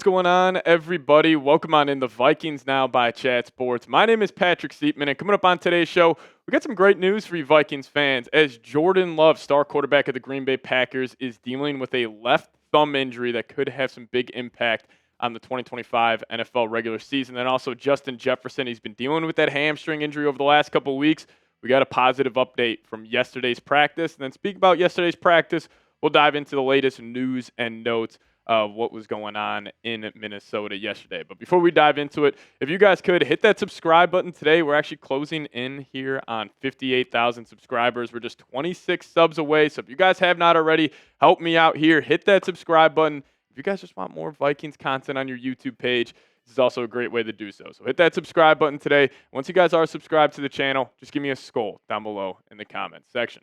What's going on, everybody? Welcome on in the Vikings Now by Chat Sports. My name is Patrick Siepman, and coming up on today's show, we got some great news for you Vikings fans as Jordan Love, star quarterback of the Green Bay Packers, is dealing with a left thumb injury that could have some big impact on the 2025 NFL regular season. And also Justin Jefferson, he's been dealing with that hamstring injury over the last couple of weeks. We got a positive update from yesterday's practice. And then speak about yesterday's practice, we'll dive into the latest news and notes of what was going on in Minnesota yesterday. But before we dive into it, if you guys could hit that subscribe button today. We're actually closing in here on 58,000 subscribers. We're just 26 subs away. So if you guys have not already, help me out here. Hit that subscribe button. If you guys just want more Vikings content on your YouTube page, this is also a great way to do so. So hit that subscribe button today. Once you guys are subscribed to the channel, just give me a skull down below in the comments section.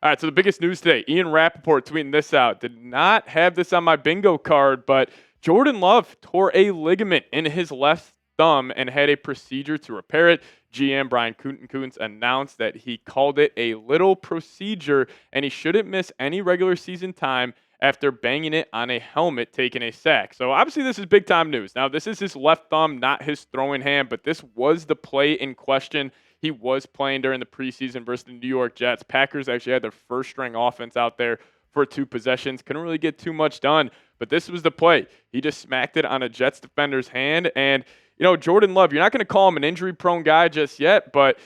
All right, so the biggest news today, Ian Rappaport tweeting this out. Did not have this on my bingo card, but Jordan Love tore a ligament in his left thumb and had a procedure to repair it. GM Brian Kuntz announced that he called it a little procedure, and he shouldn't miss any regular season time after banging it on a helmet taking a sack. So obviously this is big time news. Now this is his left thumb, not his throwing hand, but this was the play in question. He was playing during the preseason versus the New York Jets. Packers actually had their first string offense out there for 2 possessions. Couldn't really get too much done, but this was the play. He just smacked it on a Jets defender's hand. And, you know, Jordan Love, you're not going to call him an injury-prone guy just yet, but,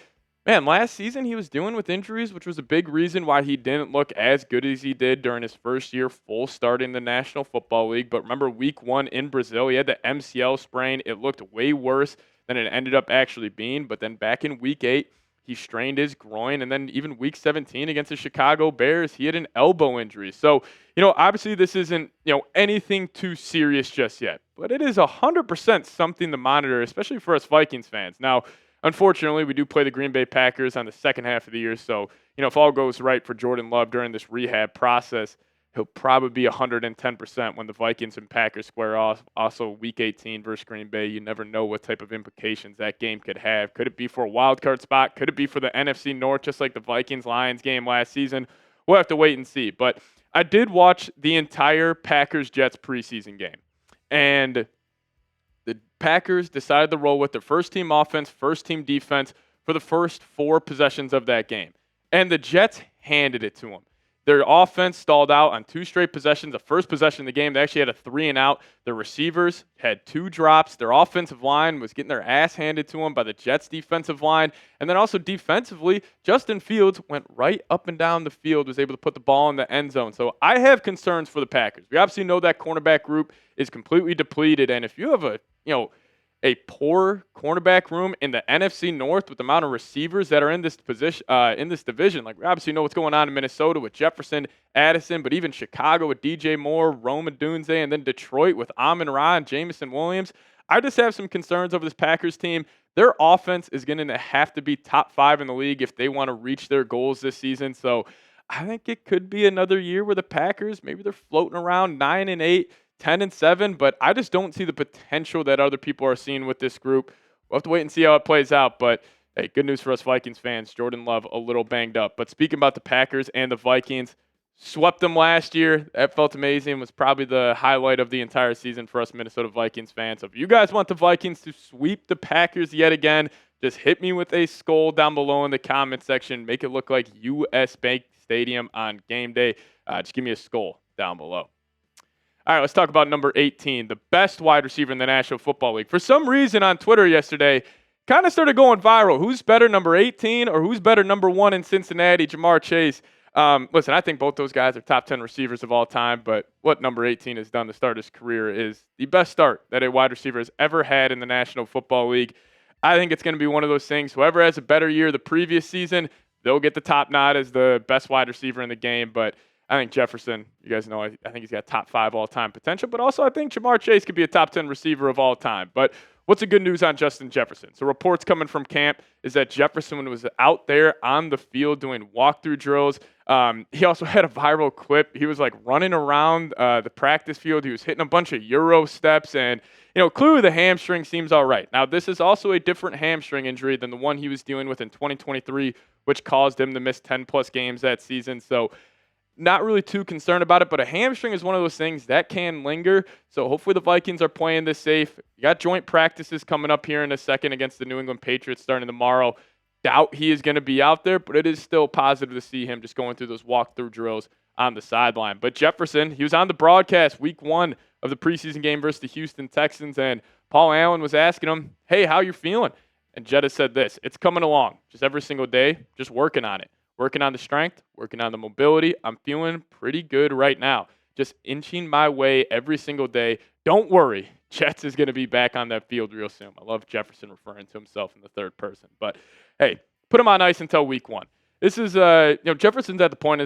man, last season he was dealing with injuries, which was a big reason why he didn't look as good as he did during his first year full start in the National Football League. But remember, week 1 in Brazil, he had the MCL sprain. It looked way worse than it ended up actually being. But then back in week 8, he strained his groin. And then even week 17 against the Chicago Bears, he had an elbow injury. So, you know, obviously this isn't, anything too serious just yet. But it is 100% something to monitor, especially for us Vikings fans. Now, unfortunately, we do play the Green Bay Packers on the second half of the year. So, if all goes right for Jordan Love during this rehab process, he'll probably be 110% when the Vikings and Packers square off. Also, Week 18 versus Green Bay, you never know what type of implications that game could have. Could it be for a wild card spot? Could it be for the NFC North, just like the Vikings-Lions game last season? We'll have to wait and see. But I did watch the entire Packers-Jets preseason game. And the Packers decided to roll with their first-team offense, first-team defense for the first 4 possessions of that game. And the Jets handed it to them. Their offense stalled out on 2 straight possessions. The first possession of the game, they actually had a 3-and-out. Their receivers had 2 drops. Their offensive line was getting their ass handed to them by the Jets' defensive line. And then also defensively, Justin Fields went right up and down the field, was able to put the ball in the end zone. So I have concerns for the Packers. We obviously know that cornerback group is completely depleted. And if you have a poor cornerback room in the NFC North with the amount of receivers that are in this position, in this division. Like, we obviously know what's going on in Minnesota with Jefferson, Addison, but even Chicago with DJ Moore, Rome Odunze, and then Detroit with Amon-Ra and Jameson Williams. I just have some concerns over this Packers team. Their offense is going to have to be top 5 in the league if they want to reach their goals this season. So I think it could be another year where the Packers, maybe they're floating around 9-8, 10-7, but I just don't see the potential that other people are seeing with this group. We'll have to wait and see how it plays out, but hey, good news for us Vikings fans. Jordan Love a little banged up. But speaking about the Packers and the Vikings, swept them last year. That felt amazing. Was probably the highlight of the entire season for us Minnesota Vikings fans. So if you guys want the Vikings to sweep the Packers yet again, just hit me with a skull down below in the comment section. Make it look like U.S. Bank Stadium on game day. Just give me a skull down below. All right, let's talk about number 18, the best wide receiver in the National Football League. For some reason on Twitter yesterday, kind of started going viral. Who's better, number 18, or who's better, number 1 in Cincinnati, Jamar Chase? Listen, I think both those guys are top 10 receivers of all time, but what number 18 has done to start his career is the best start that a wide receiver has ever had in the National Football League. I think it's going to be one of those things. Whoever has a better year the previous season, they'll get the top nod as the best wide receiver in the game, but I think Jefferson, you guys know, I think he's got top 5 all-time potential, but also I think Jamar Chase could be a top 10 receiver of all time. But what's the good news on Justin Jefferson? So reports coming from camp is that Jefferson was out there on the field doing walkthrough drills. He also had a viral clip. He was like running around the practice field. He was hitting a bunch of Euro steps, and clearly the hamstring seems all right. Now, this is also a different hamstring injury than the one he was dealing with in 2023, which caused him to miss 10-plus games that season. So not really too concerned about it, but a hamstring is one of those things that can linger. So hopefully the Vikings are playing this safe. You got joint practices coming up here in a second against the New England Patriots starting tomorrow. Doubt he is going to be out there, but it is still positive to see him just going through those walkthrough drills on the sideline. But Jefferson, he was on the broadcast week 1 of the preseason game versus the Houston Texans, and Paul Allen was asking him, hey, how you feeling? And Jetta said this, it's coming along just every single day, just working on it. Working on the strength, working on the mobility. I'm feeling pretty good right now. Just inching my way every single day. Don't worry, Jets is going to be back on that field real soon. I love Jefferson referring to himself in the third person. But, hey, put him on ice until week 1. This is, Jefferson's at the point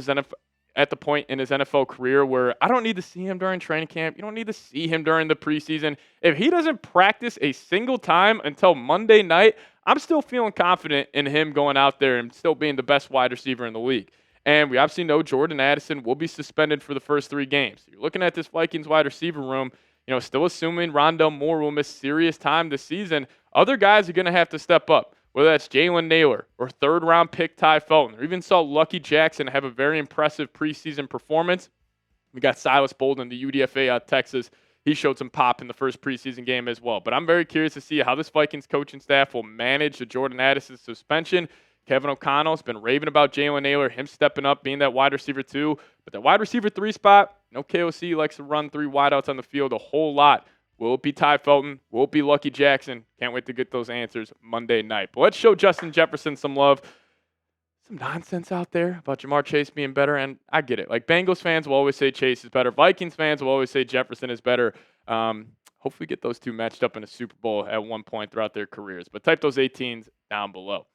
in his NFL career where I don't need to see him during training camp. You don't need to see him during the preseason. If he doesn't practice a single time until Monday night, I'm still feeling confident in him going out there and still being the best wide receiver in the league. And we obviously know Jordan Addison will be suspended for the first 3 games. You're looking at this Vikings wide receiver room, still assuming Rondell Moore will miss serious time this season. Other guys are going to have to step up, whether that's Jalen Naylor or third-round pick Ty Felton, or even saw Lucky Jackson have a very impressive preseason performance. We got Silas Bolden, the UDFA out of Texas. He showed some pop in the first preseason game as well. But I'm very curious to see how this Vikings coaching staff will manage the Jordan Addison suspension. Kevin O'Connell's been raving about Jalen Naylor, him stepping up, being that wide receiver 2. But that wide receiver 3 spot, KOC likes to run 3 wideouts on the field a whole lot. Will it be Ty Felton? Will it be Lucky Jackson? Can't wait to get those answers Monday night. But let's show Justin Jefferson some love. Some nonsense out there about Jamar Chase being better, and I get it. Like, Bengals fans will always say Chase is better. Vikings fans will always say Jefferson is better. Hopefully get those 2 matched up in a Super Bowl at one point throughout their careers. But type those 18s down below.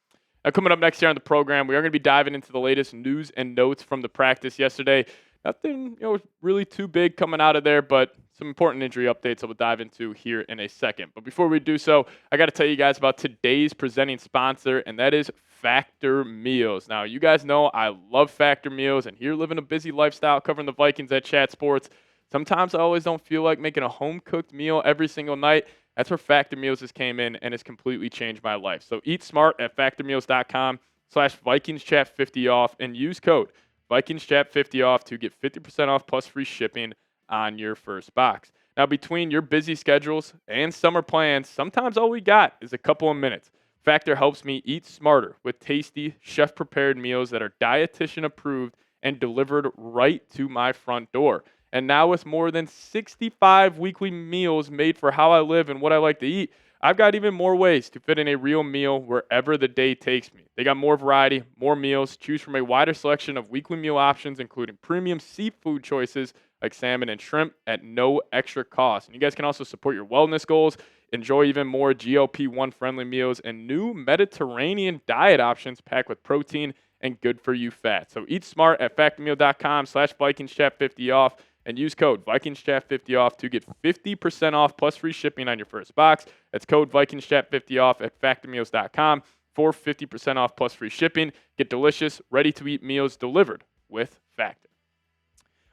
Now, coming up next here on the program, we are going to be diving into the latest news and notes from the practice yesterday. Nothing, really too big coming out of there, but some important injury updates that we'll dive into here in a second. But before we do so, I got to tell you guys about today's presenting sponsor, and that is Factor Meals. Now, you guys know I love Factor Meals, and here living a busy lifestyle covering the Vikings at Chat Sports, sometimes I always don't feel like making a home-cooked meal every single night. That's where Factor Meals has came in and has completely changed my life. So eat smart at factormeals.com/VikingsChat50 off and use code VikingsChat50 off to get 50% off plus free shipping on your first box. Now, between your busy schedules and summer plans, sometimes all we got is a couple of minutes. Factor helps me eat smarter with tasty, chef-prepared meals that are dietitian approved and delivered right to my front door. And now with more than 65 weekly meals made for how I live and what I like to eat, I've got even more ways to fit in a real meal wherever the day takes me. They got more variety, more meals, choose from a wider selection of weekly meal options, including premium seafood choices like salmon and shrimp at no extra cost. And you guys can also support your wellness goals, enjoy even more GLP-1 friendly meals, and new Mediterranean diet options packed with protein and good for you fat. So eat smart at factormeal.com/VikingsChat50 off and use code VikingsChat50 off to get 50% off plus free shipping on your first box. That's code VikingsChat50 off at factormeals.com for 50% off plus free shipping. Get delicious, ready-to-eat meals delivered with Factor.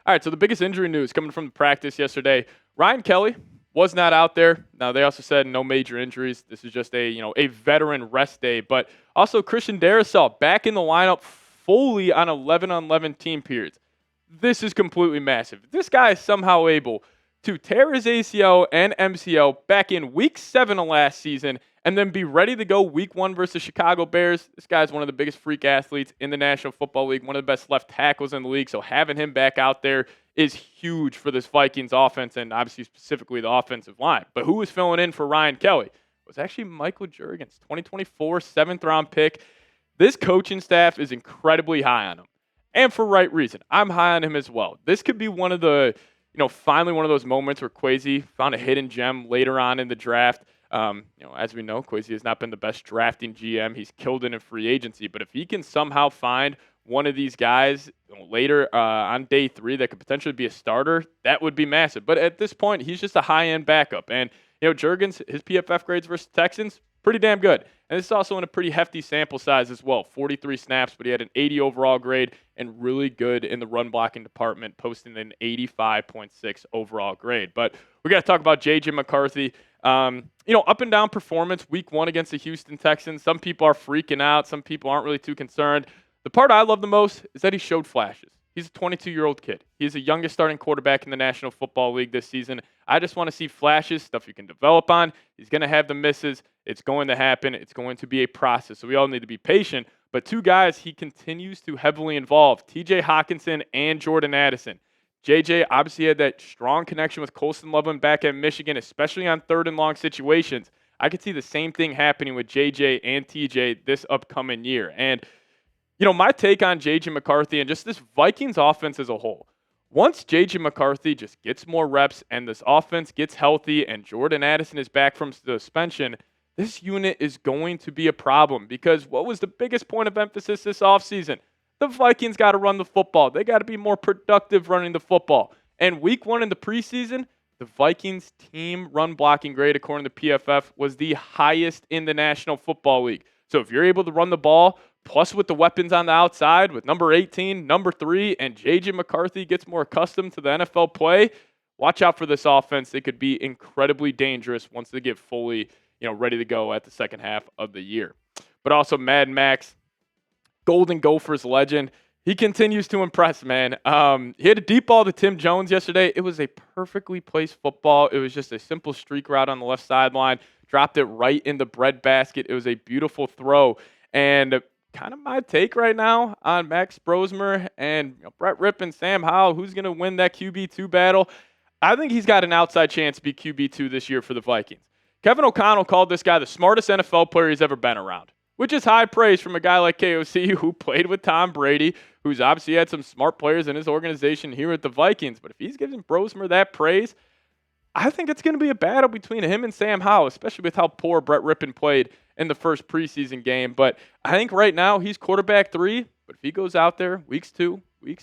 All right, so the biggest injury news coming from the practice yesterday, Ryan Kelly was not out there. Now, they also said no major injuries. This is just a veteran rest day. But also Christian Darrisaw back in the lineup fully on 11-on-11 team periods. This is completely massive. This guy is somehow able to tear his ACL and MCL back in week 7 of last season and then be ready to go week 1 versus Chicago Bears. This guy's one of the biggest freak athletes in the National Football League, one of the best left tackles in the league. So having him back out there is huge for this Vikings offense and obviously specifically the offensive line. But who was filling in for Ryan Kelly? It was actually Michael Jurgens, 2024 7th-round pick. This coaching staff is incredibly high on him. And for right reason. I'm high on him as well. This could be one of the, finally one of those moments where Kwesi found a hidden gem later on in the draft. As we know, Kwesi has not been the best drafting GM. He's killed it in free agency. But if he can somehow find one of these guys later on day 3 that could potentially be a starter, that would be massive. But at this point, he's just a high-end backup. And, Jurgens, his PFF grades versus Texans, pretty damn good. And this is also in a pretty hefty sample size as well, 43 snaps, but he had an 80 overall grade and really good in the run blocking department, posting an 85.6 overall grade. But we got to talk about J.J. McCarthy. Up and down performance week 1 against the Houston Texans. Some people are freaking out. Some people aren't really too concerned. The part I love the most is that he showed flashes. He's a 22-year-old kid. He's the youngest starting quarterback in the National Football League this season. I just want to see flashes, stuff you can develop on. He's going to have the misses. It's going to happen. It's going to be a process. So we all need to be patient. But two guys he continues to heavily involve, TJ Hawkinson and Jordan Addison. JJ obviously had that strong connection with Colston Loveland back at Michigan, especially on third and long situations. I could see the same thing happening with JJ and TJ this upcoming year. And my take on J.J. McCarthy and just this Vikings offense as a whole. Once J.J. McCarthy just gets more reps and this offense gets healthy and Jordan Addison is back from suspension, this unit is going to be a problem because what was the biggest point of emphasis this offseason? The Vikings got to run the football. They got to be more productive running the football. And week 1 in the preseason, the Vikings team run blocking grade, according to PFF, was the highest in the National Football League. So if you're able to run the ball, plus with the weapons on the outside, with number 18, number 3, and J.J. McCarthy gets more accustomed to the NFL play, watch out for this offense. It could be incredibly dangerous once they get fully, ready to go at the second half of the year. But also Mad Max, Golden Gophers legend. He continues to impress, man. He had a deep ball to Tim Jones yesterday. It was a perfectly placed football. It was just a simple streak route on the left sideline. Dropped it right in the breadbasket. It was a beautiful throw. And kind of my take right now on Max Brosmer and Brett Ripp and Sam Howell, who's going to win that QB2 battle. I think he's got an outside chance to be QB2 this year for the Vikings. Kevin O'Connell called this guy the smartest NFL player he's ever been around, which is high praise from a guy like KOC who played with Tom Brady, who's obviously had some smart players in his organization here at the Vikings. But if he's giving Brosmer that praise, I think it's going to be a battle between him and Sam Howell, especially with how poor Brett Rippon played in the first preseason game. But I think right now he's quarterback 3. But if he goes out there weeks 3 of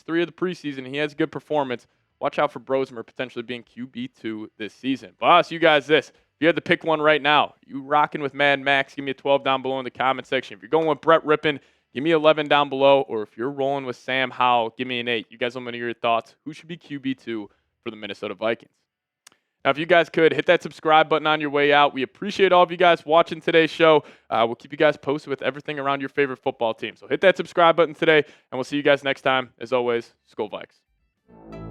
the preseason, and he has a good performance, watch out for Brosmer potentially being QB2 this season. But I'll ask you guys this. If you had to pick one right now, you rocking with Mad Max, give me a 12 down below in the comment section. If you're going with Brett Rippon, give me 11 down below. Or if you're rolling with Sam Howell, give me an 8. You guys let me know your thoughts. Who should be QB2 for the Minnesota Vikings? Now, if you guys could, hit that subscribe button on your way out. We appreciate all of you guys watching today's show. We'll keep you guys posted with everything around your favorite football team. So hit that subscribe button today, and we'll see you guys next time. As always, Skol Vikes.